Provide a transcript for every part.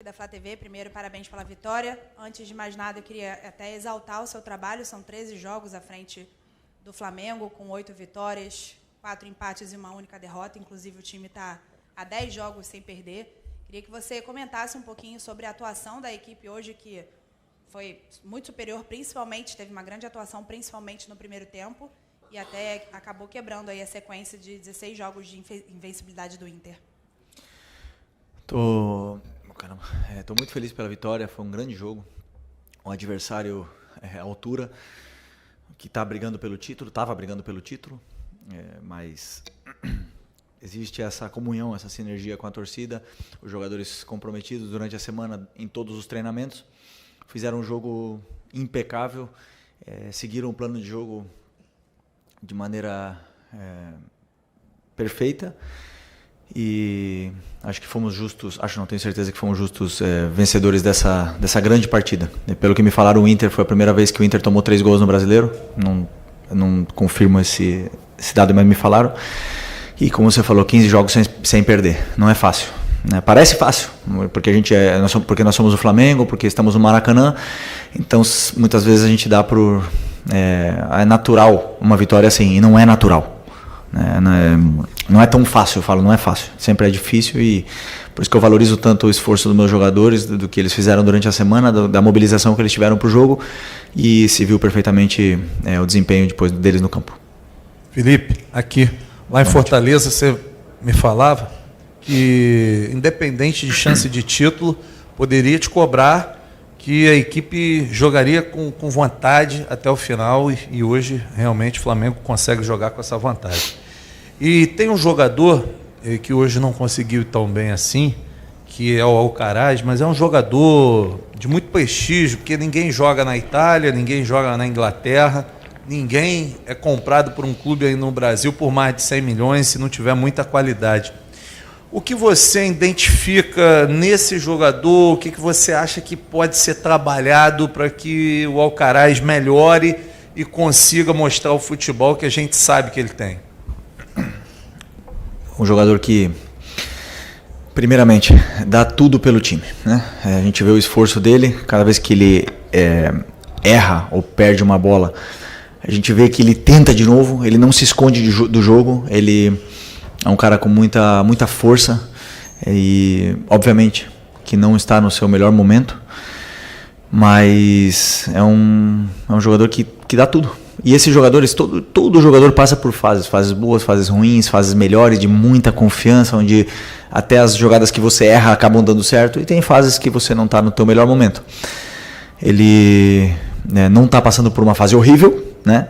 Da Flá TV, primeiro, parabéns pela vitória. Antes de mais nada, eu queria até exaltar o seu trabalho. São 13 jogos à frente do Flamengo, com 8 vitórias, 4 empates e uma única derrota. Inclusive, o time está há 10 jogos sem perder. Queria que você comentasse um pouquinho sobre a atuação da equipe hoje, que foi muito superior, principalmente, teve uma grande atuação, principalmente no primeiro tempo, e até acabou quebrando aí a sequência de 16 jogos de invencibilidade do Inter. Estou muito feliz pela vitória, foi um grande jogo. Um adversário à altura, que estava brigando pelo título, mas existe essa comunhão, essa sinergia com a torcida, os jogadores comprometidos durante a semana em todos os treinamentos, fizeram um jogo impecável, seguiram o plano de jogo de maneira perfeita. E acho que fomos justos, tenho certeza que fomos justos vencedores dessa grande partida. E pelo que me falaram, o Inter foi a primeira vez que o Inter tomou 3 gols no Brasileiro. Não confirmo esse dado, mas me falaram. E como você falou, 15 jogos sem perder. Não é fácil, né? Parece fácil, porque porque nós somos o Flamengo, porque estamos no Maracanã. Então, muitas vezes a gente dá por... é natural uma vitória assim, e não é natural. Não é tão fácil, eu falo, não é fácil, sempre é difícil, e por isso que eu valorizo tanto o esforço dos meus jogadores, do que eles fizeram durante a semana, da mobilização que eles tiveram para o jogo, e se viu perfeitamente o desempenho depois deles no campo. Felipe, aqui, lá em Fortaleza, você me falava que, independente de chance de título, poderia te cobrar que a equipe jogaria com vontade até o final, e hoje realmente o Flamengo consegue jogar com essa vontade. E tem um jogador que hoje não conseguiu tão bem assim, que é o Alcaraz, mas é um jogador de muito prestígio, porque ninguém joga na Itália, ninguém joga na Inglaterra, ninguém é comprado por um clube aí no Brasil por mais de 100 milhões se não tiver muita qualidade. O que você identifica nesse jogador? O que você acha que pode ser trabalhado para que o Alcaraz melhore e consiga mostrar o futebol que a gente sabe que ele tem? Um jogador que, primeiramente, dá tudo pelo time, né? A gente vê o esforço dele, cada vez que ele erra ou perde uma bola, a gente vê que ele tenta de novo, ele não se esconde do jogo, ele é um cara com muita força e, obviamente, que não está no seu melhor momento, mas é um jogador que dá tudo. E esses jogadores, todo jogador passa por fases boas, fases ruins, fases melhores, de muita confiança, onde até as jogadas que você erra acabam dando certo, e tem fases que você não está no teu melhor momento. Ele não está passando por uma fase horrível, né?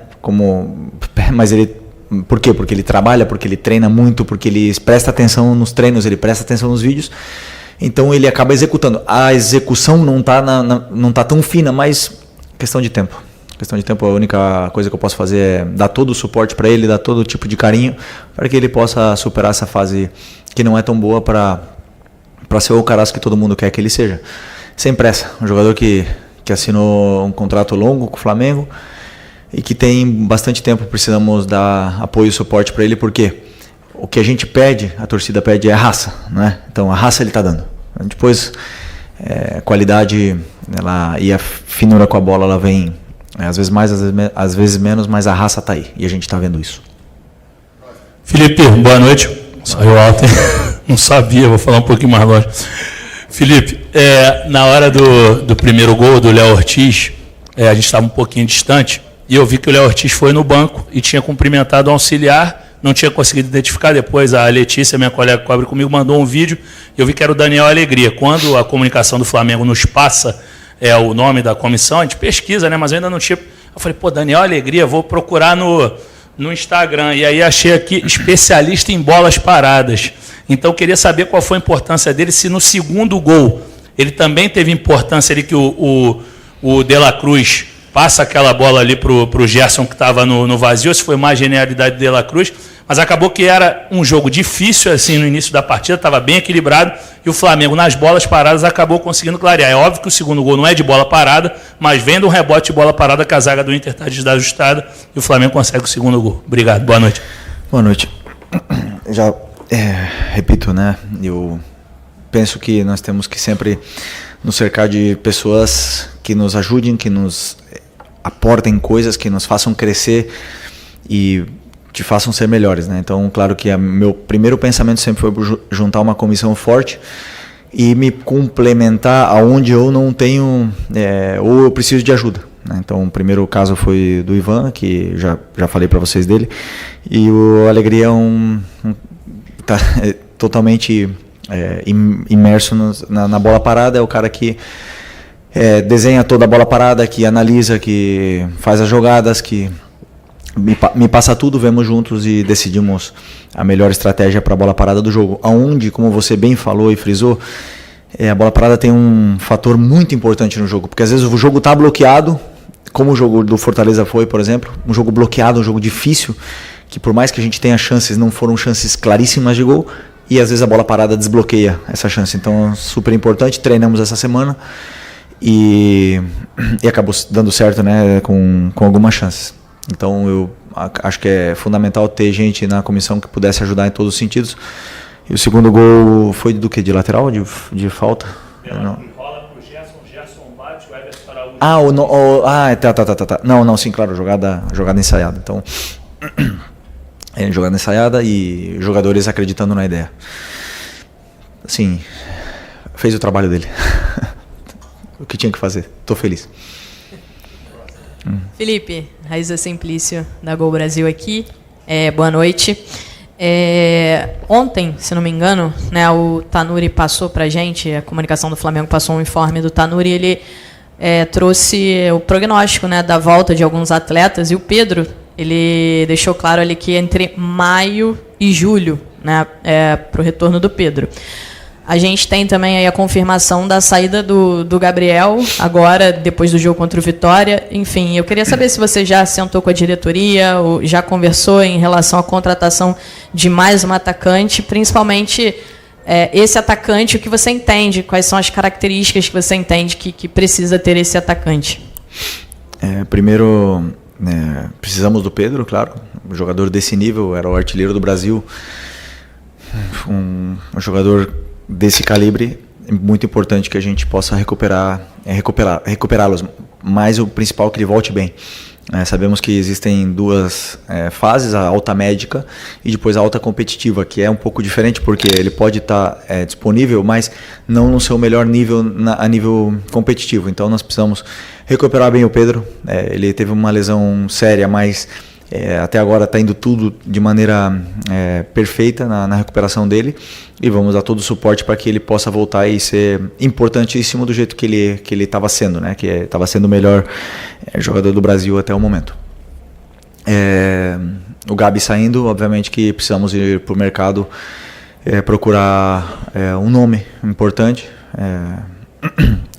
Mas ele... Por quê? Porque ele trabalha, porque ele treina muito, porque ele presta atenção nos treinos, ele presta atenção nos vídeos. Então ele acaba executando. A execução não tá tão fina, mas questão de tempo. Questão de tempo, a única coisa que eu posso fazer é dar todo o suporte para ele, dar todo tipo de carinho, para que ele possa superar essa fase que não é tão boa para ser o Alcaraz que todo mundo quer que ele seja. Sem pressa. Um jogador que assinou um contrato longo com o Flamengo, e que tem bastante tempo, precisamos dar apoio e suporte para ele, porque o que a gente pede, a torcida pede, é raça, né? Então a raça ele está dando. Depois, qualidade e a finura com a bola, ela vem às vezes mais, às vezes menos, mas a raça está aí, e a gente está vendo isso. Felipe, boa noite. Saiu alto, hein? Não sabia, vou falar um pouquinho mais longe. Felipe, na hora do primeiro gol do Léo Ortiz, a gente estava um pouquinho distante, e eu vi que o Léo Ortiz foi no banco e tinha cumprimentado o auxiliar, não tinha conseguido identificar. Depois a Letícia, minha colega que cobre comigo, mandou um vídeo, e eu vi que era o Daniel Alegria. Quando a comunicação do Flamengo nos passa o nome da comissão, a gente pesquisa, né? Mas eu ainda não tinha... Eu falei, Daniel Alegria, vou procurar no Instagram. E aí achei aqui, especialista em bolas paradas. Então eu queria saber qual foi a importância dele, se no segundo gol ele também teve importância ali, que o De La Cruz passa aquela bola ali para o Gerson, que estava no vazio, se foi mais genialidade de La Cruz, mas acabou que era um jogo difícil assim no início da partida, estava bem equilibrado, e o Flamengo nas bolas paradas acabou conseguindo clarear. É óbvio que o segundo gol não é de bola parada, mas vem de um rebote de bola parada, que a zaga do Inter está desajustada, e o Flamengo consegue o segundo gol. Obrigado, boa noite. Boa noite. Já repito, né, eu penso que nós temos que sempre nos cercar de pessoas que nos ajudem, que nos aportem coisas, que nos façam crescer e te façam ser melhores, né? Então, claro que meu primeiro pensamento sempre foi juntar uma comissão forte e me complementar aonde eu não tenho, ou eu preciso de ajuda, né? Então, o primeiro caso foi do Ivan, que já falei para vocês dele, e o Alegria tá totalmente imerso na bola parada, é o cara que desenha toda a bola parada, que analisa, que faz as jogadas, que me passa tudo, vemos juntos e decidimos a melhor estratégia para a bola parada do jogo. Aonde, como você bem falou e frisou, a bola parada tem um fator muito importante no jogo, porque às vezes o jogo está bloqueado, como o jogo do Fortaleza foi, por exemplo, um jogo bloqueado, um jogo difícil, que por mais que a gente tenha chances, não foram chances claríssimas de gol, e às vezes a bola parada desbloqueia essa chance. Então, super importante, treinamos essa semana e acabou dando certo, né, com algumas chances. Então, eu acho que é fundamental ter gente na comissão que pudesse ajudar em todos os sentidos. E o segundo gol foi do quê? De lateral? De falta? Não. Enrola pro Gerson bate, o Everton Araújo. Tá. Não, sim, claro, jogada ensaiada. Então, jogada ensaiada e jogadores acreditando na ideia. Assim, fez o trabalho dele. O que tinha que fazer. Tô feliz. Felipe, Raíza Simplício, da Gol Brasil aqui. Boa noite. Ontem, se não me engano, né, o Tanuri passou para a gente, a comunicação do Flamengo passou um informe do Tanuri, ele trouxe o prognóstico, né, da volta de alguns atletas, e o Pedro, ele deixou claro ali que entre maio e julho, né, para o retorno do Pedro. A gente tem também aí a confirmação da saída do Gabriel, agora, depois do jogo contra o Vitória. Enfim, eu queria saber se você já sentou com a diretoria, ou já conversou em relação à contratação de mais um atacante, principalmente esse atacante, o que você entende, quais são as características que você entende que precisa ter esse atacante? Primeiro, precisamos do Pedro, claro, um jogador desse nível, era o artilheiro do Brasil, um jogador desse calibre, é muito importante que a gente possa recuperá-los, mas o principal é que ele volte bem. Sabemos que existem duas fases, a alta médica e depois a alta competitiva, que é um pouco diferente porque ele pode estar disponível, mas não no seu melhor nível a nível competitivo. Então nós precisamos recuperar bem o Pedro. Ele teve uma lesão séria, mas até agora está indo tudo de maneira perfeita na recuperação dele, e vamos dar todo o suporte para que ele possa voltar e ser importantíssimo do jeito que ele estava sendo, né? Que estava sendo o melhor jogador do Brasil até o momento. O Gabi saindo, obviamente que precisamos ir para o mercado procurar um nome importante,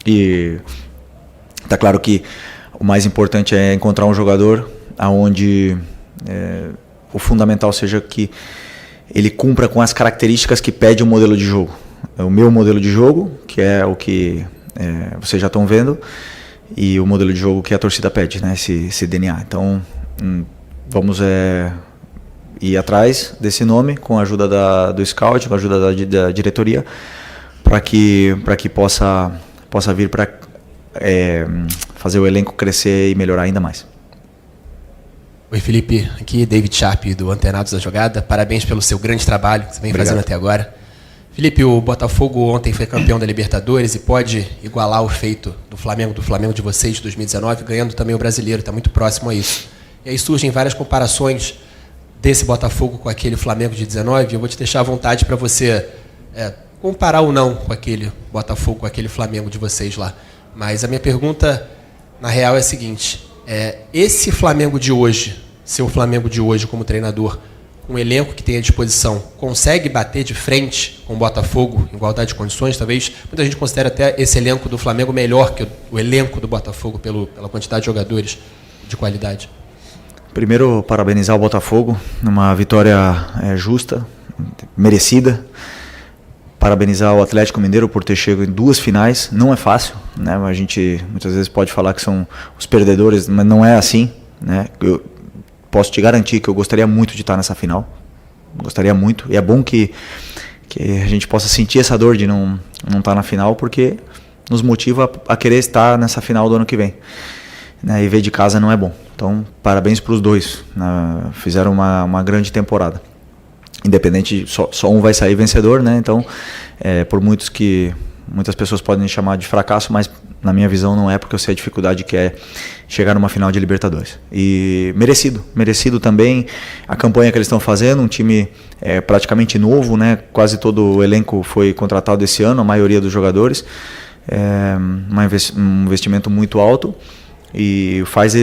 e está claro que o mais importante é encontrar um jogador aonde o fundamental seja que ele cumpra com as características que pede o modelo de jogo. O meu modelo de jogo, que é o que vocês já estão vendo, e o modelo de jogo que a torcida pede, né? Esse DNA. Então, vamos ir atrás desse nome com a ajuda do scout, com a ajuda da diretoria, para que possa vir para fazer o elenco crescer e melhorar ainda mais. Oi, Felipe, aqui David Sharp do Antenados da Jogada. Parabéns pelo seu grande trabalho que você vem fazendo até agora. Felipe, o Botafogo ontem foi campeão da Libertadores e pode igualar o feito do Flamengo de vocês de 2019, ganhando também o Brasileiro, está muito próximo a isso. E aí surgem várias comparações desse Botafogo com aquele Flamengo de 19, eu vou te deixar à vontade para você comparar ou não com aquele Botafogo, com aquele Flamengo de vocês lá. Mas a minha pergunta, na real, é a seguinte: esse Flamengo de hoje, seu Flamengo de hoje como treinador, com o elenco que tem à disposição, consegue bater de frente com o Botafogo em igualdade de condições? Talvez muita gente considere até esse elenco do Flamengo melhor que o elenco do Botafogo pela quantidade de jogadores de qualidade. Primeiro, parabenizar o Botafogo, numa vitória justa, merecida. Parabenizar o Atlético Mineiro por ter chegado em 2 finais. Não é fácil, né? A gente muitas vezes pode falar que são os perdedores, mas não é assim, né? Eu posso te garantir que eu gostaria muito de estar nessa final. Gostaria muito. E é bom que que a gente possa sentir essa dor de não estar na final, porque nos motiva a querer estar nessa final do ano que vem. Né? E ver de casa não é bom. Então, parabéns para os dois. Né? Fizeram uma grande temporada. Independente, só um vai sair vencedor, né? Então, por muitas pessoas podem chamar de fracasso, mas na minha visão não é, porque eu sei a dificuldade que é chegar numa final de Libertadores. E merecido também a campanha que eles estão fazendo, um time praticamente novo, né? Quase todo o elenco foi contratado esse ano, a maioria dos jogadores, um investimento muito alto e faz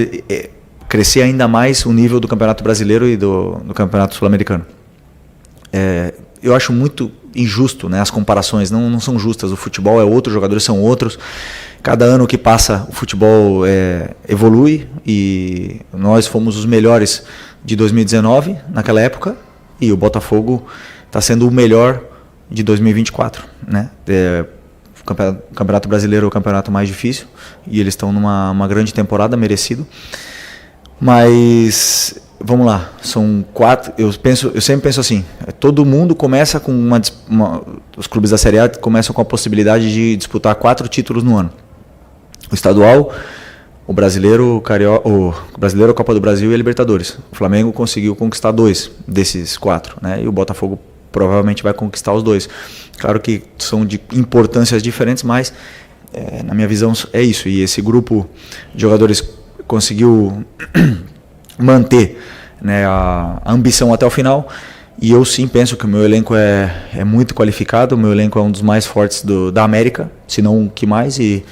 crescer ainda mais o nível do Campeonato Brasileiro e do Campeonato Sul-Americano. Eu acho muito injusto, né? As comparações não são justas. O futebol é outro, os jogadores são outros. Cada ano que passa o futebol evolui e nós fomos os melhores de 2019 naquela época e o Botafogo está sendo o melhor de 2024, né? O Campeonato Brasileiro é o campeonato mais difícil e eles estão numa grande temporada, merecido. Mas vamos lá, são 4. Eu sempre penso assim: todo mundo começa com os clubes da Série A começam com a possibilidade de disputar 4 títulos no ano: o estadual, o brasileiro, a Copa do Brasil e a Libertadores. O Flamengo conseguiu conquistar 2 desses 4, né? E o Botafogo provavelmente vai conquistar os 2. Claro que são de importâncias diferentes, mas na minha visão é isso. E esse grupo de jogadores conseguiu manter, né, a ambição até o final, e eu sim penso que o meu elenco é muito qualificado, o meu elenco é um dos mais fortes da América, se não o que mais, e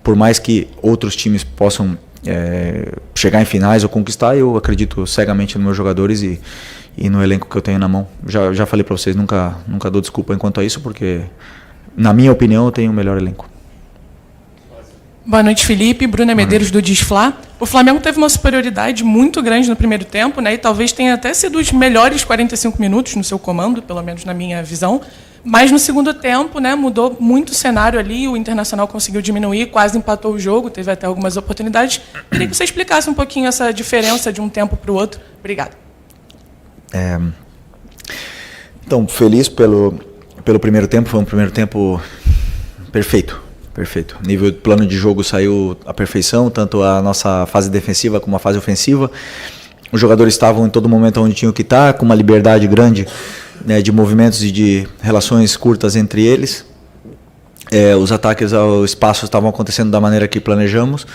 por mais que outros times possam chegar em finais ou conquistar, eu acredito cegamente nos meus jogadores e no elenco que eu tenho na mão. Já falei para vocês, nunca dou desculpa enquanto a isso, porque na minha opinião eu tenho o melhor elenco. Boa noite, Felipe. Bruna Medeiros, do Disflá. O Flamengo teve uma superioridade muito grande no primeiro tempo, né? E talvez tenha até sido os melhores 45 minutos no seu comando, pelo menos na minha visão. Mas no segundo tempo, né, mudou muito o cenário ali, o Internacional conseguiu diminuir, quase empatou o jogo, teve até algumas oportunidades. Queria que você explicasse um pouquinho essa diferença de um tempo para o outro. Obrigado. Então, feliz pelo primeiro tempo. Foi um primeiro tempo perfeito. Perfeito. O nível do plano de jogo saiu à perfeição, tanto a nossa fase defensiva como a fase ofensiva. Os jogadores estavam em todo momento onde tinham que estar, com uma liberdade grande, né, de movimentos e de relações curtas entre eles. Os ataques ao espaço estavam acontecendo da maneira que planejamos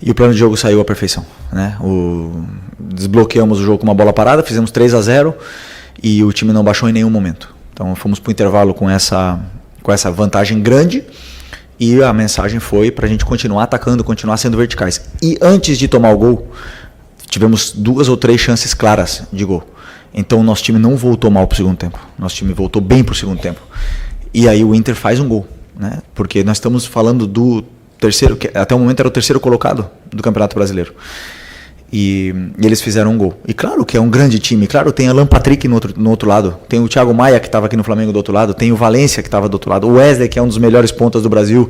e o plano de jogo saiu à perfeição, né? Desbloqueamos o jogo com uma bola parada, fizemos 3-0 e o time não baixou em nenhum momento. Então fomos para o intervalo com essa vantagem grande. E a mensagem foi para a gente continuar atacando, continuar sendo verticais. E antes de tomar o gol, tivemos 2 ou 3 chances claras de gol. Então o nosso time não voltou mal para o segundo tempo. Nosso time voltou bem para o segundo tempo. E aí o Inter faz um gol, né? Porque nós estamos falando do terceiro, que até o momento era o terceiro colocado do Campeonato Brasileiro. E eles fizeram um gol. E claro que é um grande time. Claro, tem Alan Patrick no outro lado. Tem o Thiago Maia, que estava aqui no Flamengo, do outro lado. Tem o Valência, que estava do outro lado. O Wesley, que é um dos melhores pontas do Brasil,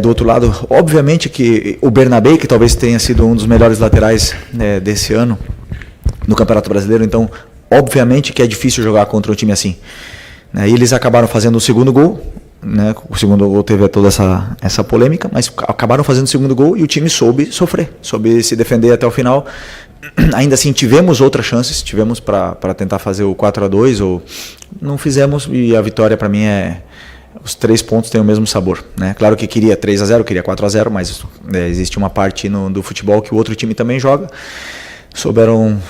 do outro lado. Obviamente que o Bernabé, que talvez tenha sido um dos melhores laterais desse ano no Campeonato Brasileiro. Então, obviamente que é difícil jogar contra um time assim. E eles acabaram fazendo o segundo gol. Né? O segundo gol teve toda essa polêmica, mas acabaram fazendo o segundo gol e o time soube sofrer, soube se defender até o final. Ainda assim, tivemos outras chances, para tentar fazer o 4-2, ou não fizemos, e a vitória para mim os 3 pontos têm o mesmo sabor, né? Claro que queria 3-0, queria 4-0, mas existe uma parte do futebol que o outro time também joga. Souberam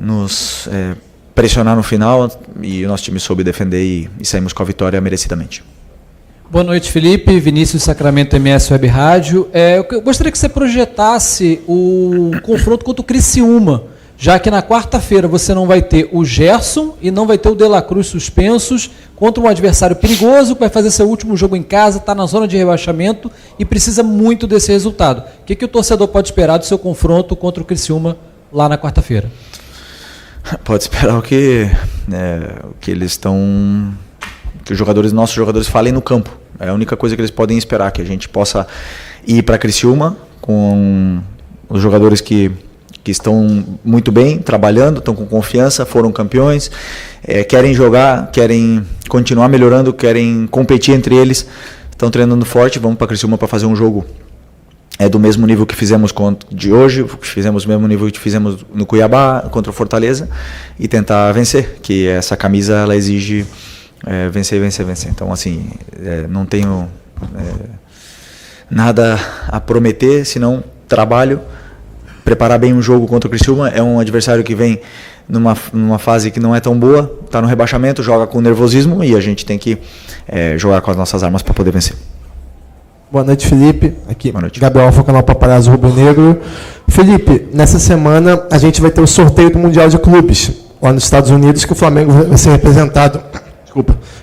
nos pressionar no final e o nosso time soube defender e saímos com a vitória merecidamente. Boa noite, Felipe. Vinícius Sacramento, MS Web Rádio. Eu gostaria que você projetasse o confronto contra o Criciúma, já que na quarta-feira você não vai ter o Gerson e não vai ter o De La Cruz suspensos contra um adversário perigoso que vai fazer seu último jogo em casa, está na zona de rebaixamento e precisa muito desse resultado. O que o torcedor pode esperar do seu confronto contra o Criciúma lá na quarta-feira? Pode esperar o que eles estão... que nossos jogadores falem no campo. É a única coisa que eles podem esperar, que a gente possa ir para Criciúma com os jogadores que que estão muito bem, trabalhando, estão com confiança, foram campeões, querem jogar, querem continuar melhorando, querem competir entre eles, estão treinando forte. Vamos para Criciúma para fazer um jogo do mesmo nível que fizemos de hoje, fizemos o mesmo nível que fizemos no Cuiabá contra o Fortaleza, e tentar vencer, que essa camisa ela exige vencer. Então, assim, não tenho nada a prometer, senão trabalho, preparar bem um jogo contra o Criciúma. É um adversário que vem numa fase que não é tão boa, está no rebaixamento, joga com nervosismo, e a gente tem que jogar com as nossas armas para poder vencer. Boa noite, Felipe. Aqui, boa noite. Gabriel Alfa, canal Paparazzo Rubro Negro. Felipe, nessa semana a gente vai ter o sorteio do Mundial de Clubes lá nos Estados Unidos, que o Flamengo vai ser representado,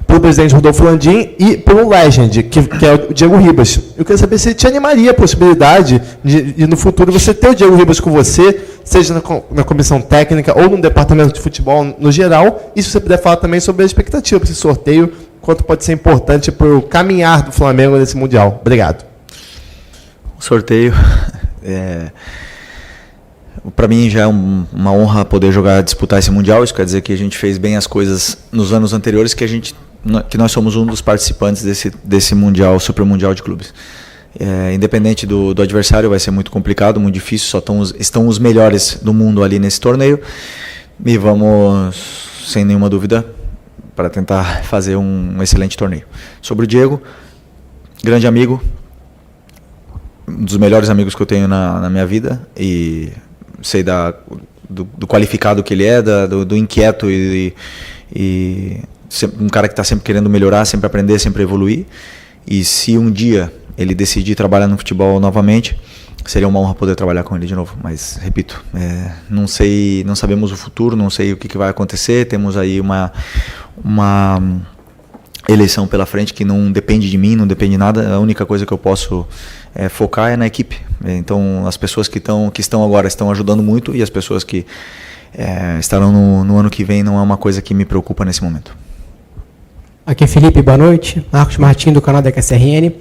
pelo presidente Rodolfo Landim e pelo Legend, que é o Diego Ribas. Eu queria saber se te animaria a possibilidade de no futuro você ter o Diego Ribas com você, seja na comissão técnica ou no departamento de futebol no geral, e se você puder falar também sobre a expectativa para esse sorteio, quanto pode ser importante para o caminhar do Flamengo nesse Mundial. Obrigado. O sorteio, para mim já é uma honra poder disputar esse Mundial. Isso quer dizer que a gente fez bem as coisas nos anos anteriores, que nós somos um dos participantes desse Mundial, Super Mundial de Clubes. Independente do adversário, vai ser muito complicado, muito difícil, só estão os melhores do mundo ali nesse torneio, e vamos, sem nenhuma dúvida, para tentar fazer um excelente torneio. Sobre o Diego, grande amigo, um dos melhores amigos que eu tenho na minha vida, e sei do qualificado que ele é, do inquieto e um cara que está sempre querendo melhorar, sempre aprender, sempre evoluir. E se um dia ele decidir trabalhar no futebol novamente, seria uma honra poder trabalhar com ele de novo. Mas, repito, não sabemos o futuro, não sei o que vai acontecer. Temos aí uma eleição pela frente que não depende de mim, não depende de nada. A única coisa que eu posso focar é na equipe. Então, as pessoas que estão agora estão ajudando muito, e as pessoas que estarão no ano que vem não é uma coisa que me preocupa nesse momento. Aqui é Felipe, boa noite. Marcos Martins, do canal da QSRN.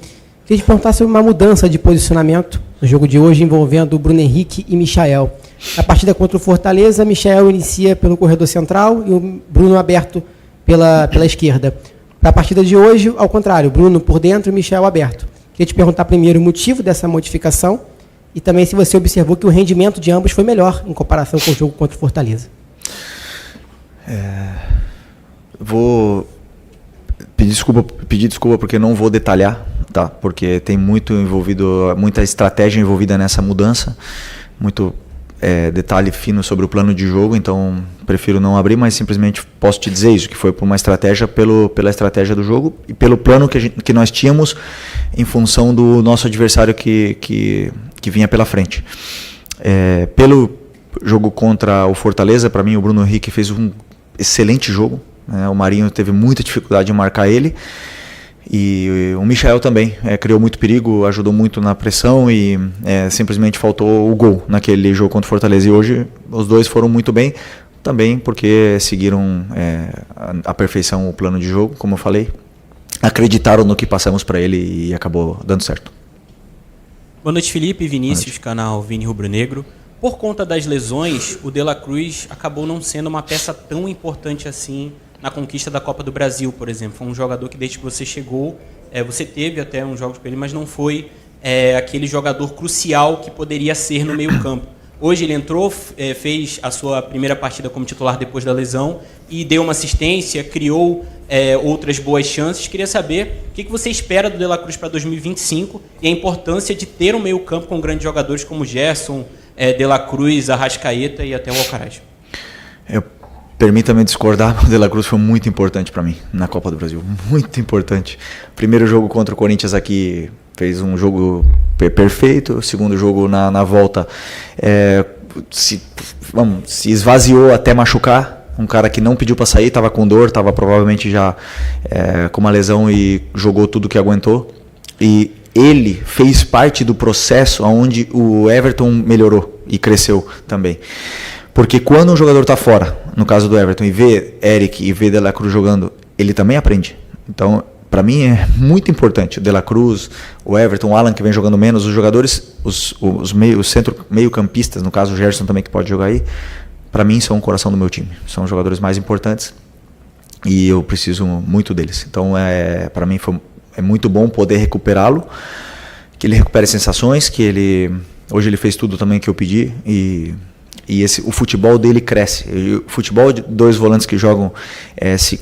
Queria te perguntar sobre uma mudança de posicionamento no jogo de hoje envolvendo o Bruno Henrique e Michael. Na partida contra o Fortaleza, Michael inicia pelo corredor central e o Bruno aberto pela esquerda. Para a partida de hoje, ao contrário, Bruno por dentro e Michael aberto. Queria te perguntar primeiro o motivo dessa modificação e também se você observou que o rendimento de ambos foi melhor em comparação com o jogo contra o Fortaleza. Vou pedir desculpa porque não vou detalhar, tá? Porque tem muita estratégia envolvida nessa mudança, muito detalhe fino sobre o plano de jogo, então prefiro não abrir, mas simplesmente posso te dizer isso, que foi por uma estratégia, pela estratégia do jogo e pelo plano que nós tínhamos em função do nosso adversário que vinha pela frente. Pelo jogo contra o Fortaleza, para mim o Bruno Henrique fez um excelente jogo, né? O Marinho teve muita dificuldade em marcar ele, e o Michael também criou muito perigo, ajudou muito na pressão, e simplesmente faltou o gol naquele jogo contra o Fortaleza. E hoje os dois foram muito bem, também porque seguiram à perfeição o plano de jogo, como eu falei, acreditaram no que passamos para ele e acabou dando certo. Boa noite, Felipe, Vinícius, canal Vini Rubro Negro. Por conta das lesões, o De La Cruz acabou não sendo uma peça tão importante assim na conquista da Copa do Brasil, por exemplo. Foi um jogador que desde que você chegou, você teve até uns jogos com ele, mas não foi aquele jogador crucial que poderia ser no meio campo. Hoje ele entrou, fez a sua primeira partida como titular depois da lesão e deu uma assistência, criou outras boas chances. Queria saber o que você espera do De La Cruz para 2025 e a importância de ter um meio campo com grandes jogadores como Gerson, De La Cruz, Arrascaeta e até o Alcaraz. Permita-me discordar, o De La Cruz foi muito importante para mim na Copa do Brasil, muito importante. Primeiro jogo contra o Corinthians aqui, fez um jogo perfeito. O segundo jogo na volta se esvaziou até machucar. Um cara que não pediu para sair, estava com dor, estava provavelmente já com uma lesão e jogou tudo que aguentou. E ele fez parte do processo onde o Everton melhorou e cresceu também. Porque quando um jogador está fora, no caso do Everton, e vê Eric e vê De La Cruz jogando, ele também aprende. Então, para mim é muito importante. O De La Cruz, o Everton, o Alan, que vem jogando menos, os jogadores, os meio-campistas, no caso o Gerson também, que pode jogar aí, para mim são o coração do meu time. São os jogadores mais importantes e eu preciso muito deles. Então, para mim é muito bom poder recuperá-lo, que ele recupere sensações, que hoje ele fez tudo também que eu pedi e o futebol dele cresce. O futebol de 2 volantes que jogam se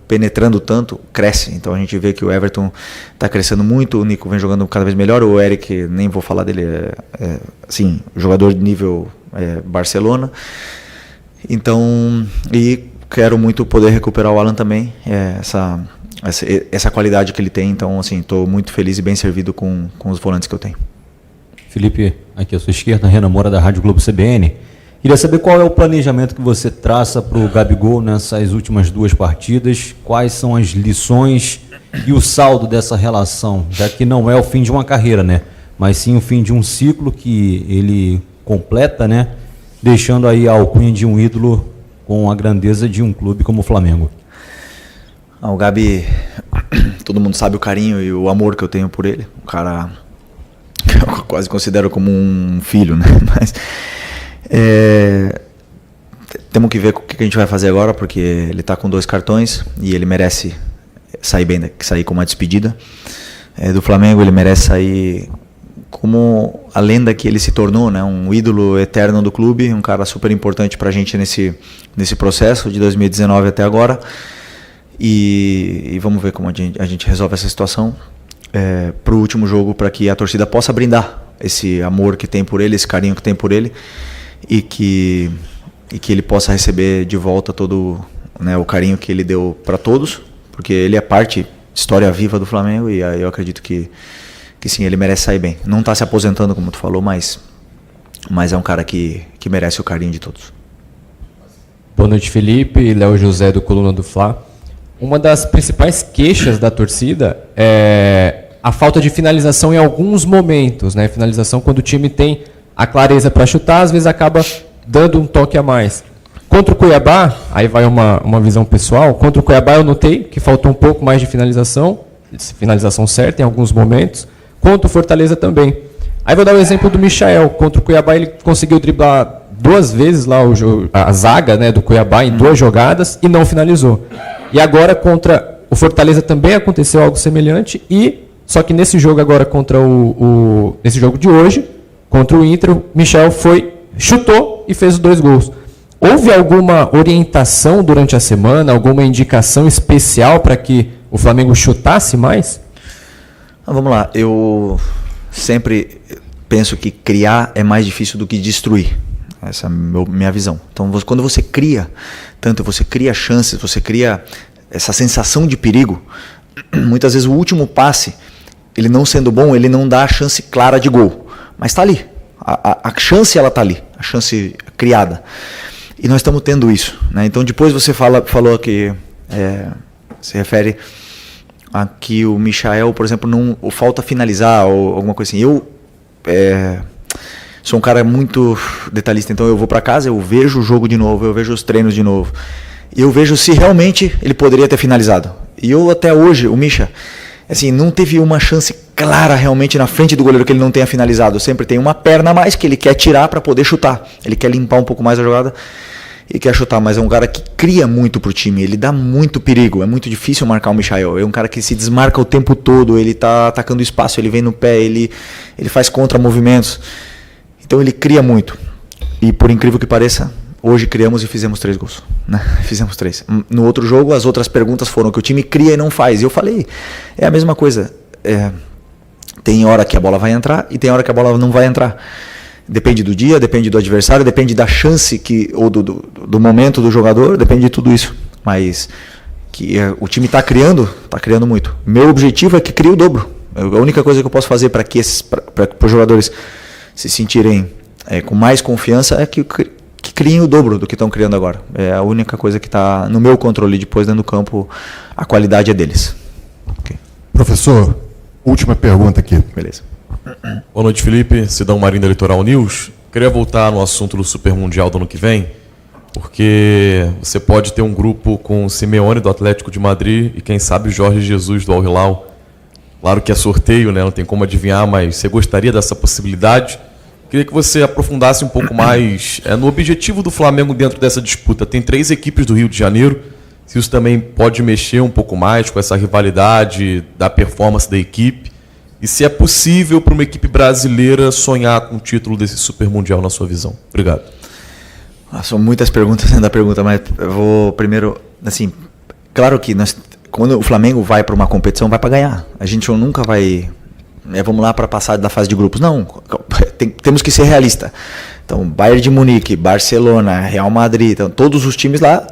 penetrando tanto, cresce. Então a gente vê que o Everton está crescendo muito, o Nico vem jogando cada vez melhor, o Eric, nem vou falar dele, assim, jogador de nível Barcelona. Então, e quero muito poder recuperar o Alan também, essa qualidade que ele tem. Então, assim, estou muito feliz e bem servido com os volantes que eu tenho. Felipe, aqui à sua esquerda, Renan Moura, da Rádio Globo CBN. Queria saber qual é o planejamento que você traça para o Gabigol nessas últimas 2 partidas, quais são as lições e o saldo dessa relação, já que não é o fim de uma carreira, né? Mas sim o fim de um ciclo que ele completa, né? Deixando aí a alcunha de um ídolo com a grandeza de um clube como o Flamengo. O Gabi, todo mundo sabe o carinho e o amor que eu tenho por ele. Um cara que eu quase considero como um filho, né? Mas temos que ver o que a gente vai fazer agora, porque ele está com 2 cartões e ele merece sair com uma despedida do Flamengo. Ele merece sair como a lenda que ele se tornou, né? Um ídolo eterno do clube, um cara super importante para a gente nesse processo de 2019 até agora. E vamos ver como a gente resolve essa situação para o último jogo, para que a torcida possa brindar esse amor que tem por ele, esse carinho que tem por ele, e que ele possa receber de volta todo, né, o carinho que ele deu para todos, porque ele é parte, história viva do Flamengo, e eu acredito que sim, ele merece sair bem. Não está se aposentando, como tu falou, mas é um cara que merece o carinho de todos. Boa noite, Felipe. Léo José, do Coluna do Fla. Uma das principais queixas da torcida é a falta de finalização em alguns momentos, né? Finalização quando o time tem a clareza para chutar, às vezes acaba dando um toque a mais. Contra o Cuiabá, aí vai uma visão pessoal, contra o Cuiabá eu notei que faltou um pouco mais de finalização certa em alguns momentos, contra o Fortaleza também. Aí vou dar o exemplo do Michael, contra o Cuiabá ele conseguiu driblar 2 vezes lá a zaga, né, do Cuiabá em 2 jogadas e não finalizou. E agora contra o Fortaleza também aconteceu algo semelhante, só que nesse jogo agora nesse jogo de hoje, contra o Inter, o Michael chutou e fez os 2 gols. Houve alguma orientação durante a semana, alguma indicação especial para que o Flamengo chutasse mais? Vamos lá, eu sempre penso que criar é mais difícil do que destruir. Essa é a minha visão. Então, quando você cria chances, você cria essa sensação de perigo, muitas vezes o último passe, ele não sendo bom, ele não dá a chance clara de gol. Mas está ali. A chance, ela está ali. A chance criada. E nós estamos tendo isso, né? Então, depois você falou que se refere a que o Michael, por exemplo, não falta finalizar ou alguma coisa assim. Eu sou um cara muito detalhista, então eu vou para casa, eu vejo o jogo de novo, eu vejo os treinos de novo. E eu vejo se realmente ele poderia ter finalizado. E eu até hoje, o Misha, assim, não teve uma chance clara realmente na frente do goleiro que ele não tenha finalizado. Sempre tem uma perna a mais que ele quer tirar para poder chutar. Ele quer limpar um pouco mais a jogada e quer chutar, mas é um cara que cria muito pro time, ele dá muito perigo, é muito difícil marcar o Michael. É um cara que se desmarca o tempo todo, ele tá atacando o espaço, ele vem no pé, ele faz contra-movimentos. Então ele cria muito. E por incrível que pareça, hoje criamos e fizemos 3 gols, né? Fizemos 3. No outro jogo, as outras perguntas foram que o time cria e não faz. E eu falei, é a mesma coisa. Tem hora que a bola vai entrar e tem hora que a bola não vai entrar. Depende do dia, depende do adversário, depende da chance ou do momento do jogador, depende de tudo isso. Mas que o time está criando muito. Meu objetivo é que crie o dobro. A única coisa que eu posso fazer para os jogadores se sentirem com mais confiança é que criem o dobro do que estão criando agora. É a única coisa que está no meu controle. Depois, dentro do campo, a qualidade é deles. Okay. Professor, última pergunta aqui. Beleza. Boa noite, Felipe. Sidão Marinho da Litoral News. Queria voltar no assunto do Super Mundial do ano que vem. Porque você pode ter um grupo com o Simeone do Atlético de Madrid e quem sabe o Jorge Jesus do Al Hilal. Claro que é sorteio, né? Não tem como adivinhar, mas você gostaria dessa possibilidade? Queria que você aprofundasse um pouco mais no objetivo do Flamengo dentro dessa disputa. Tem 3 equipes do Rio de Janeiro. Se isso também pode mexer um pouco mais com essa rivalidade da performance da equipe. E se é possível para uma equipe brasileira sonhar com o título desse Super Mundial na sua visão. Obrigado. São muitas perguntas dentro da pergunta, mas eu vou primeiro, assim, claro que quando o Flamengo vai para uma competição, vai para ganhar. A gente nunca vai, vamos lá para passar da fase de grupos. Não, temos que ser realistas. Então, Bayern de Munique, Barcelona, Real Madrid, então, todos os times lá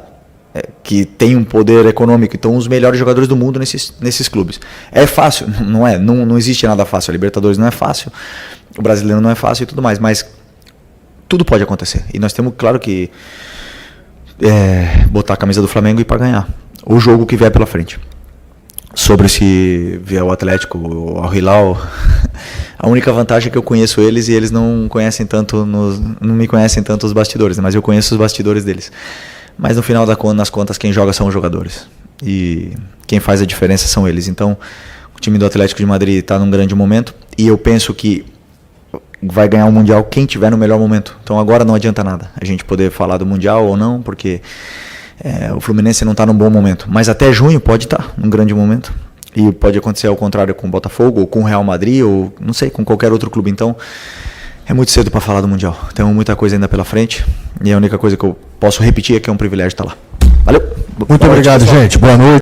que têm um poder econômico, então os melhores jogadores do mundo nesses clubes. É fácil? Não é, não existe nada fácil. A Libertadores não é fácil, o brasileiro não é fácil e tudo mais, mas tudo pode acontecer. E nós temos, claro que, botar a camisa do Flamengo e ir para ganhar o jogo que vier pela frente. Sobre se vier o Atlético, o Al Hilal, a única vantagem é que eu conheço eles e eles não conhecem tanto, não me conhecem tanto os bastidores, né? Mas eu conheço os bastidores deles. Mas no final das contas, quem joga são os jogadores. E quem faz a diferença são eles. Então, o time do Atlético de Madrid está num grande momento e eu penso que vai ganhar o Mundial quem tiver no melhor momento. Então agora não adianta nada a gente poder falar do Mundial ou não, porque o Fluminense não está num bom momento. Mas até junho pode estar num grande momento. E pode acontecer ao contrário com o Botafogo, ou com o Real Madrid, ou não sei, com qualquer outro clube. Então é muito cedo para falar do Mundial. Temos muita coisa ainda pela frente. E a única coisa que eu posso repetir é que é um privilégio estar lá. Valeu! Muito obrigado, gente. Boa noite.